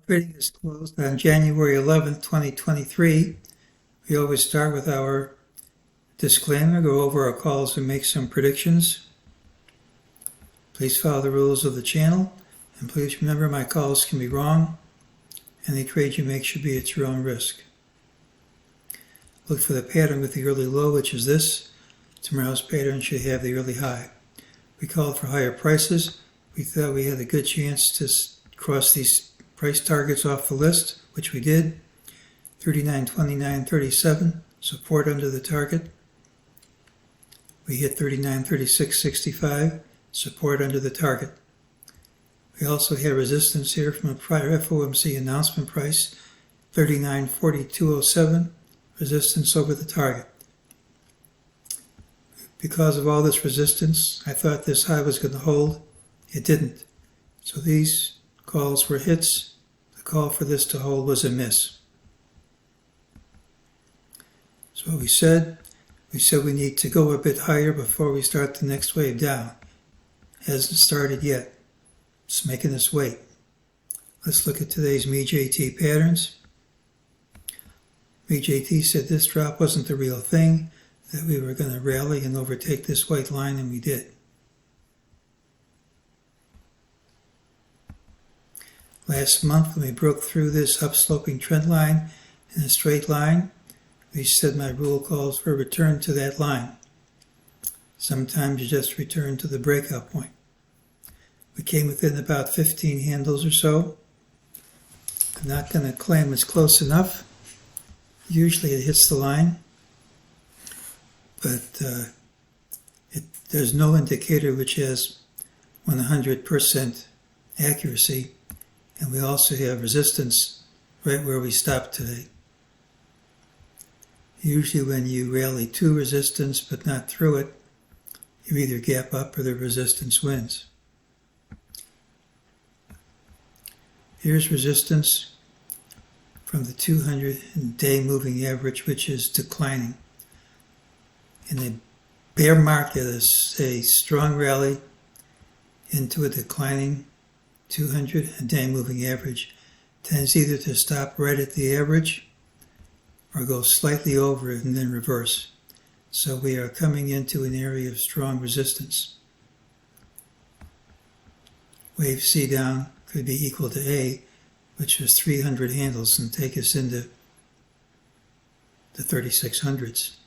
Trading is closed on January 11th, 2023. We always start with our disclaimer, go over our calls and make some predictions. Please follow the rules of the channel, and please remember my calls can be wrong. Any trade you make should be at your own risk. Look for the pattern with the early low, which is this. Tomorrow's pattern should have the early high. We called for higher prices. We thought we had a good chance to cross these price targets off the list, which we did. 39.29.37, support under the target. We hit 39.36.65, support under the target. We also had resistance here from a prior FOMC announcement price, 39.42.07, resistance over the target. Because of all this resistance, I thought this high was going to hold. It didn't. So these calls were hits. The call for this to hold was a miss. So what we said we need to go a bit higher before we start the next wave down. Hasn't started yet. It's making us wait. Let's look at today's MEJT patterns. MEJT said this drop wasn't the real thing, that we were going to rally and overtake this white line, and we did. Last month, when we broke through this upsloping trend line in a straight line, we said my rule calls for a return to that line. Sometimes you just return to the breakout point. We came within about 15 handles or so. I'm not going to claim it's close enough. Usually it hits the line, but there's no indicator which has 100% accuracy. And we also have resistance right where we stopped today. Usually when you rally to resistance but not through it, you either gap up or the resistance wins. Here's resistance from the 200-day moving average, which is declining. In a bear market, a strong rally into a declining 200-day moving average tends either to stop right at the average or go slightly over it and then reverse. So we are coming into an area of strong resistance. Wave C down could be equal to A, which was 300 handles, and take us into the 3600s.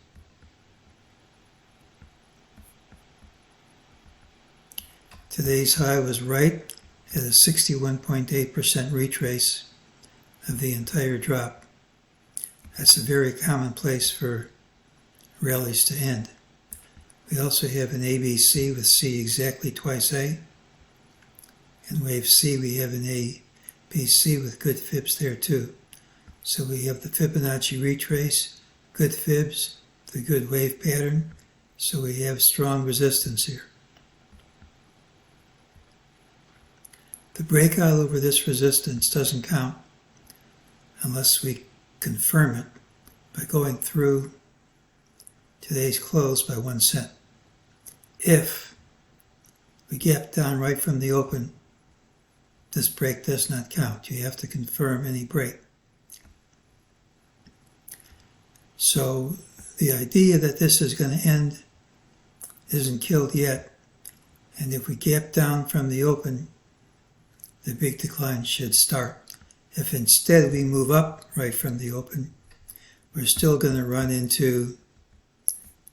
Today's high was right at a 61.8% retrace of the entire drop. That's a very common place for rallies to end. We also have an ABC with C exactly twice A. In wave C, we have an ABC with good fibs there too. So we have the Fibonacci retrace, good fibs, the good wave pattern. So we have strong resistance here. The breakout over this resistance doesn't count unless we confirm it by going through today's close by 1 cent. If we gap down right from the open, this break does not count. You have to confirm any break. So the idea that this is going to end isn't killed yet. And if we gap down from the open, the big decline should start. If instead we move up right from the open, we're still going to run into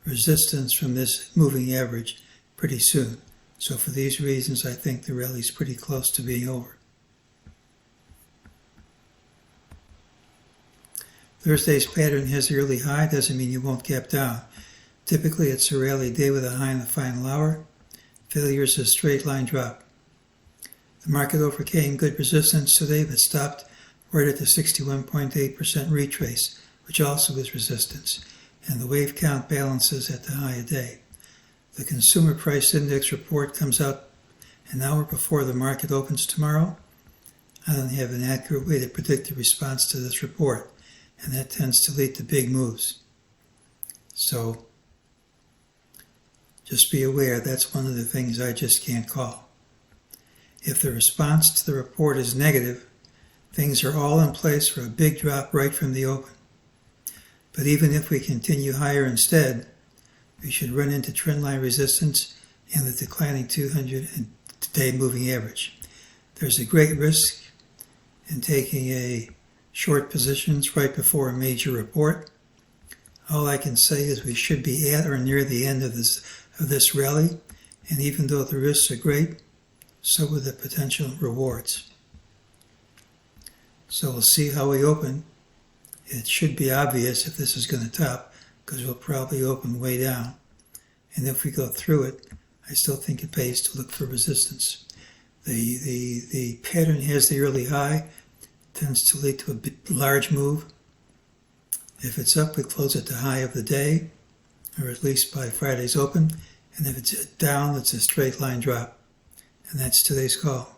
resistance from this moving average pretty soon. So for these reasons, I think the rally is pretty close to being over. Thursday's pattern has the early high, doesn't mean you won't gap down. Typically it's a rally day with a high in the final hour. Failure is a straight line drop. The market overcame good resistance today, but stopped right at the 61.8% retrace, which also is resistance, and the wave count balances at the high a day. The Consumer Price Index report comes out an hour before the market opens tomorrow. I don't have an accurate way to predict the response to this report, and that tends to lead to big moves. So just be aware that's one of the things I just can't call. If the response to the report is negative, Things are all in place for a big drop right from the open. But even if we continue higher instead, we should run into trendline resistance and the declining 200-day moving average. There's a great risk in taking a short positions right before a major report. All I can say is we should be at or near the end of this rally, and even though the risks are great, so are the potential rewards. So we'll see how we open. It should be obvious if this is going to top, because we'll probably open way down. And if we go through it, I still think it pays to look for resistance. The pattern has the early high, tends to lead to a large move. If it's up, we close at the high of the day, or at least by Friday's open. And if it's down, it's a straight line drop. And that's today's call.